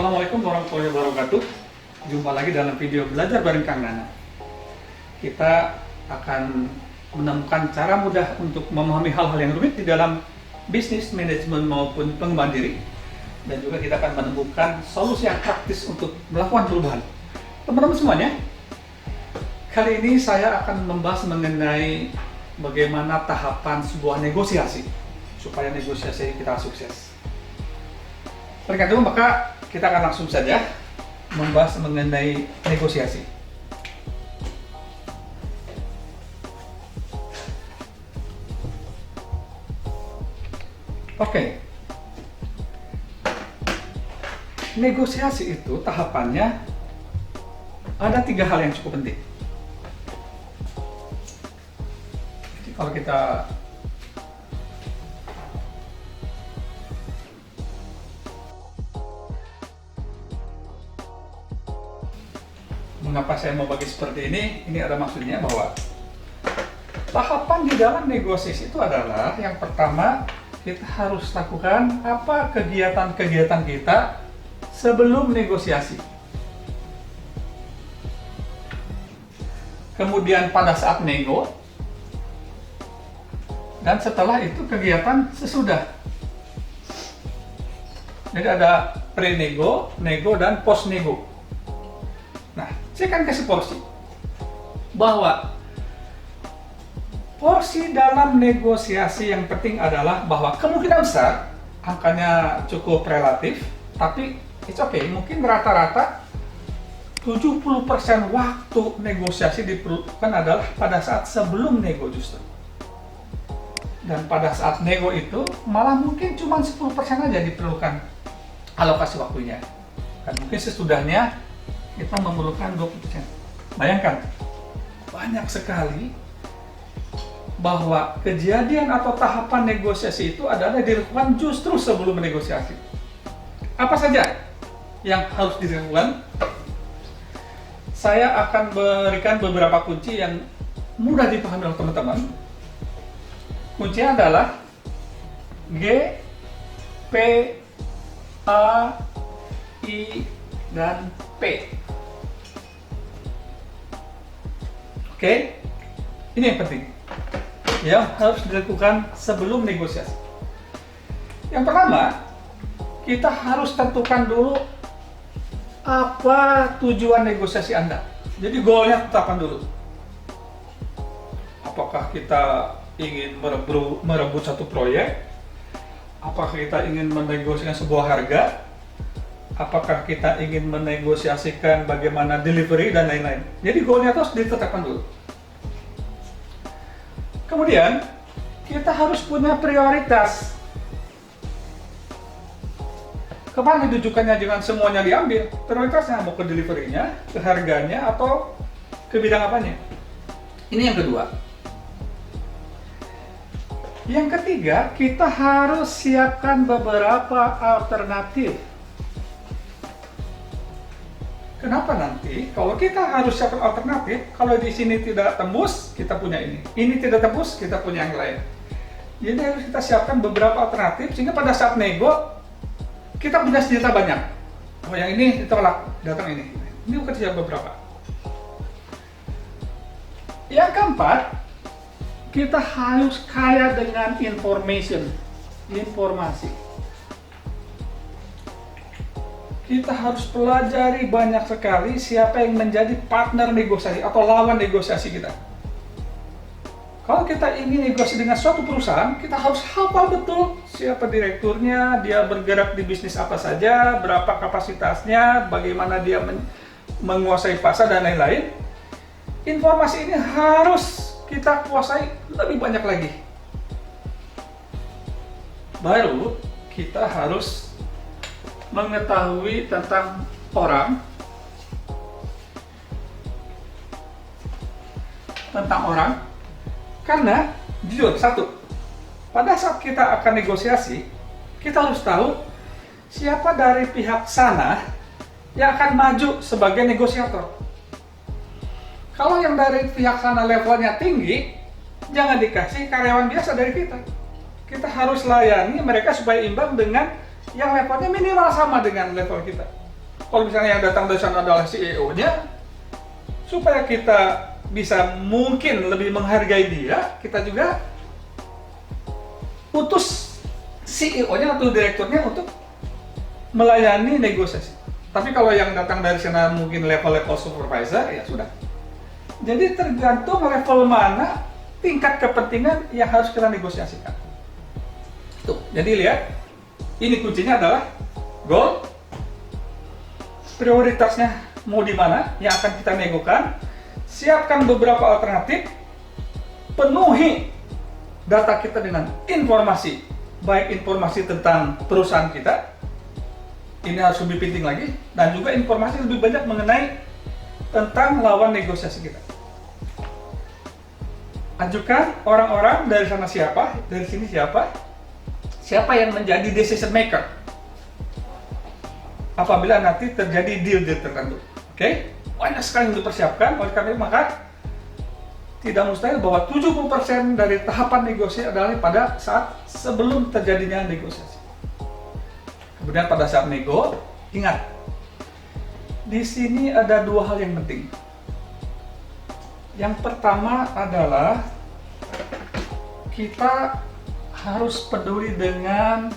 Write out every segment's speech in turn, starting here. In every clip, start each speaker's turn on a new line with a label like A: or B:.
A: Assalamualaikum warahmatullahi wabarakatuh. Jumpa lagi dalam video belajar bareng Kang Nana. Kita akan menemukan cara mudah untuk memahami hal-hal yang rumit di dalam bisnis, manajemen maupun pengembangan diri. Dan juga kita akan menemukan solusi yang praktis untuk melakukan perubahan. Teman-teman semuanya, kali ini saya akan membahas mengenai bagaimana tahapan sebuah negosiasi supaya negosiasi kita sukses. Oleh karena itu, maka kita akan langsung saja membahas mengenai negosiasi. Oke. Negosiasi itu tahapannya ada 3 hal yang cukup penting. Jadi kalau kita mengapa saya mau bagi seperti ini ada maksudnya bahwa tahapan di dalam negosiasi itu adalah yang pertama, kita harus lakukan apa kegiatan-kegiatan kita sebelum negosiasi. Kemudian pada saat nego, dan setelah itu kegiatan sesudah. Jadi ada pre-nego, nego, dan post-nego. Nah, saya akan kasih porsi. Bahwa porsi dalam negosiasi yang penting adalah bahwa kemungkinan besar, angkanya cukup relatif, tapi it's okay, mungkin rata-rata 70% waktu negosiasi diperlukan adalah pada saat sebelum nego justru. Dan pada saat nego itu malah mungkin cuma 10% aja diperlukan alokasi waktunya. Dan mungkin sesudahnya kita memerlukan 20%. Bayangkan, banyak sekali bahwa kejadian atau tahapan negosiasi itu adalah dilakukan justru sebelum negosiasi. Apa saja yang harus dilakukan? Saya akan berikan beberapa kunci yang mudah dipahami oleh teman-teman. Kuncinya adalah G, P, A, I, dan P. Oke, ini yang penting yang harus dilakukan sebelum negosiasi. Yang pertama, kita harus tentukan dulu apa tujuan negosiasi Anda. Jadi goalnya tetapkan dulu. Apakah kita ingin merebut satu proyek? Apakah kita ingin menegosiasikan sebuah harga? Apakah kita ingin menegosiasikan bagaimana delivery dan lain-lain? Jadi goalnya harus ditetapkan dulu. Kemudian, kita harus punya prioritas. Kemana ditujukannya, jangan semuanya diambil. Prioritasnya mau ke delivery-nya, ke harganya, atau ke bidang apanya. Ini yang kedua. Yang ketiga, kita harus siapkan beberapa alternatif. Kenapa nanti? Kalau kita harus siapkan alternatif, kalau di sini tidak tembus, kita punya ini. Ini tidak tembus, kita punya yang lain. Jadi harus kita siapkan beberapa alternatif, sehingga pada saat nego, kita punya senjata banyak. Oh, yang ini ditolak, datang ini. Ini bukan siapa beberapa. Yang keempat, kita harus kaya dengan informasi. Kita harus pelajari banyak sekali siapa yang menjadi partner negosiasi atau lawan negosiasi kita. Kalau kita ingin negosiasi dengan suatu perusahaan, kita harus hafal betul siapa direkturnya, dia bergerak di bisnis apa saja, berapa kapasitasnya, bagaimana dia menguasai pasar, dan lain-lain. Informasi ini harus kita kuasai lebih banyak lagi. Baru kita harus mengetahui tentang orang, karena jujur, satu, pada saat kita akan negosiasi, kita harus tahu siapa dari pihak sana yang akan maju sebagai negosiator. Kalau yang dari pihak sana levelnya tinggi, jangan dikasih karyawan biasa dari kita. Kita harus layani mereka supaya imbang dengan yang levelnya minimal sama dengan level kita. kalau misalnya yang datang dari sana adalah CEO-nya, supaya kita bisa mungkin lebih menghargai dia, kita juga utus CEO-nya atau direkturnya untuk melayani negosiasi. Tapi kalau yang datang dari sana mungkin level-level supervisor, ya sudah. Jadi tergantung level mana tingkat kepentingan yang harus kita negosiasikan. Tuh, jadi lihat, ini kuncinya adalah goal, prioritasnya mau di mana yang akan kita negokan, siapkan beberapa alternatif, penuhi data kita dengan informasi, baik informasi tentang perusahaan kita, ini harus lebih penting lagi, dan juga informasi lebih banyak mengenai tentang lawan negosiasi kita. Ajukan orang-orang dari sana siapa, dari sini siapa yang menjadi decision maker apabila nanti terjadi deal tertentu. Oke? Banyak sekali yang dipersiapkan, oleh karena itu maka tidak mustahil bahwa 70% dari tahapan negosiasi adalah pada saat sebelum terjadinya negosiasi. Kemudian pada saat nego, ingat, di sini ada dua hal yang penting. Yang pertama adalah kita harus peduli dengan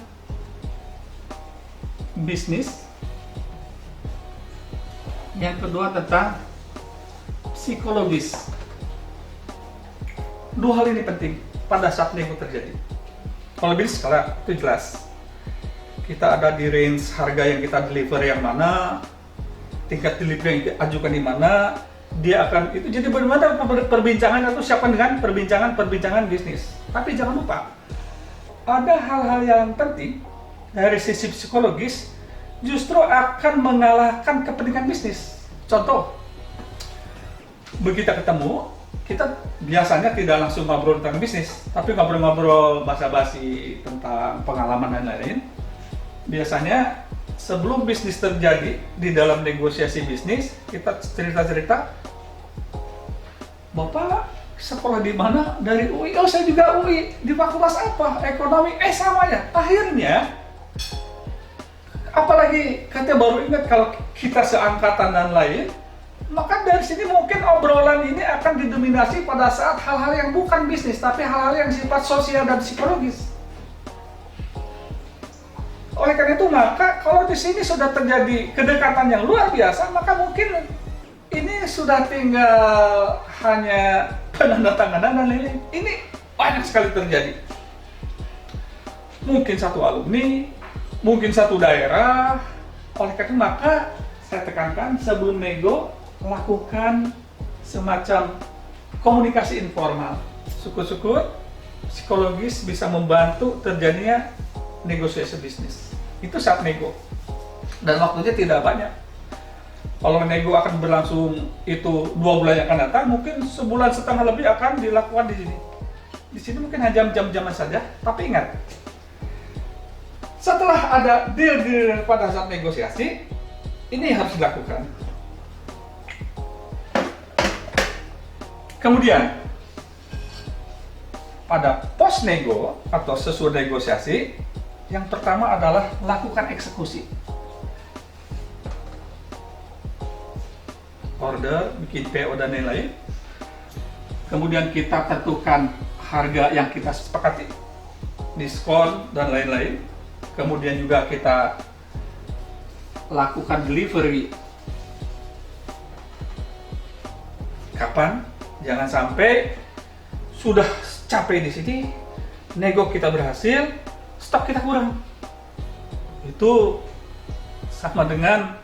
A: bisnis. Yang kedua tentang psikologis. Dua hal ini penting pada saat nego terjadi. Kalau bisnis skala itu jelas. Kita ada di range harga yang kita deliver yang mana, tingkat delivery yang diajukan di mana, dia akan itu jadi benar-benar perbincangan atau siapkan dengan perbincangan bisnis. Tapi jangan lupa, ada hal-hal yang penting dari sisi psikologis justru akan mengalahkan kepentingan bisnis. Contoh, begitu kita ketemu, kita biasanya tidak langsung ngobrol tentang bisnis, tapi ngobrol-ngobrol basa-basi tentang pengalaman dan lain-lain. Biasanya sebelum bisnis terjadi di dalam negosiasi bisnis, kita cerita-cerita, Bapak sekolah di mana? Dari UI. Oh, saya juga UI. Di fakultas apa? Ekonomi. Sama ya. Akhirnya, apalagi katanya baru ingat kalau kita seangkatan dan lain, maka dari sini mungkin obrolan ini akan didominasi pada saat hal-hal yang bukan bisnis, tapi hal-hal yang sifat sosial dan psikologis. Oleh karena itu, maka kalau di sini sudah terjadi kedekatan yang luar biasa, maka mungkin ini sudah tinggal hanya penandatanganan dan lain-lain. Ini banyak sekali terjadi. Mungkin satu alumni, mungkin satu daerah. Oleh karena itu, maka saya tekankan sebelum nego, lakukan semacam komunikasi informal. Syukur-syukur psikologis bisa membantu terjadinya negosiasi bisnis. Itu saat nego. Dan waktunya tidak banyak. Kalau nego akan berlangsung itu 2 bulan yang akan datang, mungkin sebulan setengah lebih akan dilakukan di sini. Di sini mungkin hanya jam-jaman saja, tapi ingat, setelah ada deal pada saat negosiasi, ini harus dilakukan. Kemudian, pada post nego atau sesudah negosiasi, yang pertama adalah lakukan eksekusi. Order, bikin PO dan lain-lain. Kemudian kita tentukan harga yang kita sepakati, diskon dan lain-lain. Kemudian juga kita lakukan delivery. Kapan? Jangan sampai sudah capek di sini, nego kita berhasil, stok kita kurang. Itu sama dengan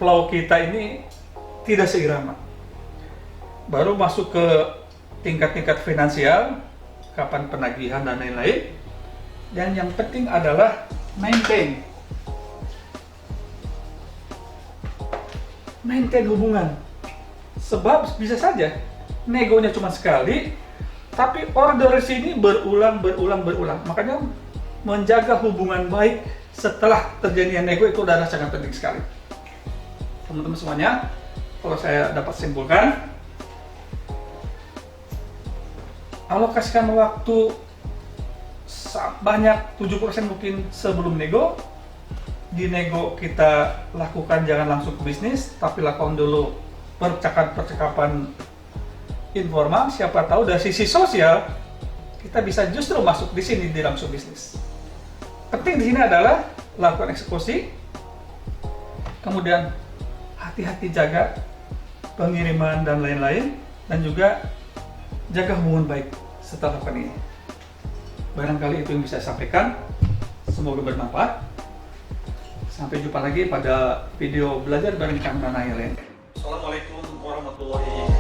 A: flow kita ini tidak seirama. Baru masuk ke tingkat-tingkat finansial, kapan penagihan dan lain-lain. Dan yang penting adalah maintain hubungan. Sebab bisa saja negonya cuma sekali, tapi order sini berulang. Makanya menjaga hubungan baik setelah terjadinya nego itu adalah sangat penting sekali. Teman-teman semuanya, kalau saya dapat simpulkan, alokasikan waktu banyak 70% mungkin sebelum nego, di nego kita lakukan jangan langsung ke bisnis, tapi lakukan dulu percakapan informal. Siapa tahu dari sisi sosial kita bisa justru masuk di sini di langsung bisnis. Penting di sini adalah lakukan eksekusi, kemudian hati-hati jaga pengiriman dan lain-lain, dan juga jaga hubungan baik setelah lakukan ini. Barangkali itu yang bisa saya sampaikan. Semoga bermanfaat. Sampai jumpa lagi pada video belajar bareng Kang Nana yang lain. Assalamualaikum warahmatullahi wabarakatuh.